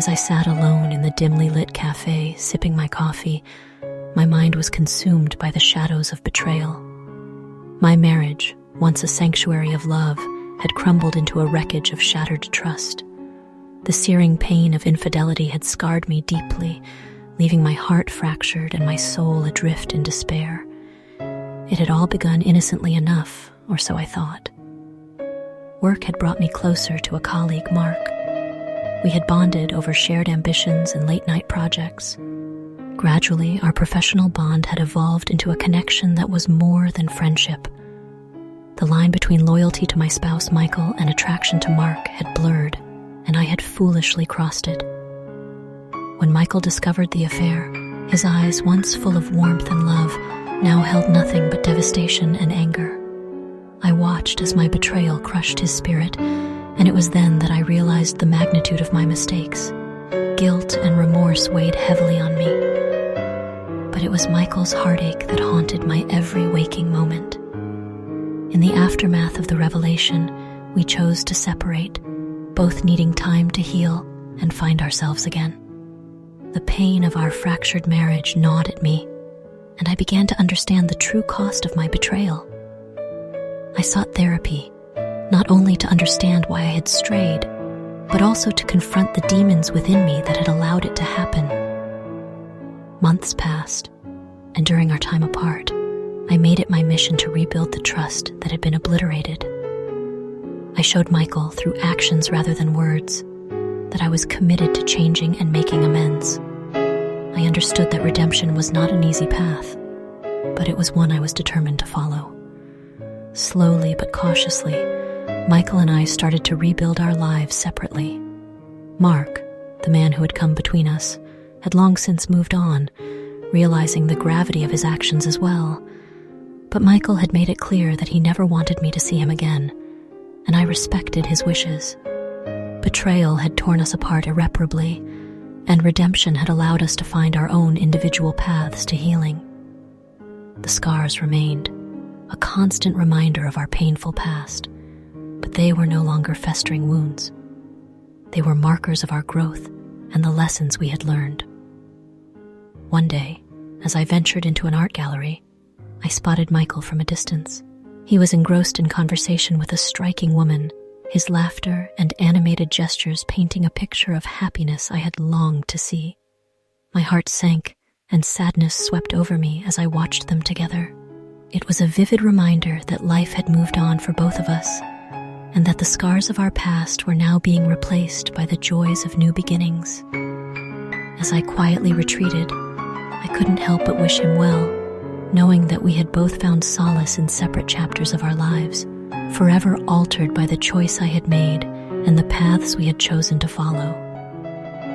As I sat alone in the dimly lit cafe, sipping my coffee, my mind was consumed by the shadows of betrayal. My marriage, once a sanctuary of love, had crumbled into a wreckage of shattered trust. The searing pain of infidelity had scarred me deeply, leaving my heart fractured and my soul adrift in despair. It had all begun innocently enough, or so I thought. Work had brought me closer to a colleague, Mark. We had bonded over shared ambitions and late-night projects. Gradually, our professional bond had evolved into a connection that was more than friendship. The line between loyalty to my spouse, Michael, and attraction to Mark had blurred, and I had foolishly crossed it. When Michael discovered the affair, his eyes, once full of warmth and love, now held nothing but devastation and anger. I watched as my betrayal crushed his spirit, and it was then that I realized the magnitude of my mistakes. Guilt and remorse weighed heavily on me. But it was Michael's heartache that haunted my every waking moment. In the aftermath of the revelation, we chose to separate, both needing time to heal and find ourselves again. The pain of our fractured marriage gnawed at me, and I began to understand the true cost of my betrayal. I sought therapy, not only to understand why I had strayed, but also to confront the demons within me that had allowed it to happen. Months passed, and during our time apart, I made it my mission to rebuild the trust that had been obliterated. I showed Michael, through actions rather than words, that I was committed to changing and making amends. I understood that redemption was not an easy path, but it was one I was determined to follow. Slowly but cautiously, Michael and I started to rebuild our lives separately. Mark, the man who had come between us, had long since moved on, realizing the gravity of his actions as well. But Michael had made it clear that he never wanted me to see him again, and I respected his wishes. Betrayal had torn us apart irreparably, and redemption had allowed us to find our own individual paths to healing. The scars remained, a constant reminder of our painful past, but they were no longer festering wounds. They were markers of our growth and the lessons we had learned. One day, as I ventured into an art gallery, I spotted Michael from a distance. He was engrossed in conversation with a striking woman, his laughter and animated gestures painting a picture of happiness I had longed to see. My heart sank, and sadness swept over me as I watched them together. It was a vivid reminder that life had moved on for both of us, and that the scars of our past were now being replaced by the joys of new beginnings. As I quietly retreated, I couldn't help but wish him well, knowing that we had both found solace in separate chapters of our lives, forever altered by the choice I had made and the paths we had chosen to follow.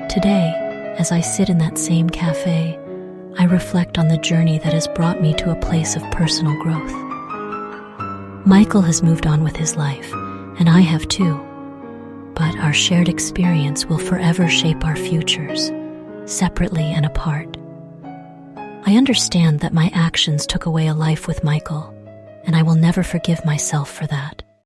Today, as I sit in that same cafe, I reflect on the journey that has brought me to a place of personal growth. Michael has moved on with his life, and I have too, but our shared experience will forever shape our futures, separately and apart. I understand that my actions took away a life with Michael, and I will never forgive myself for that.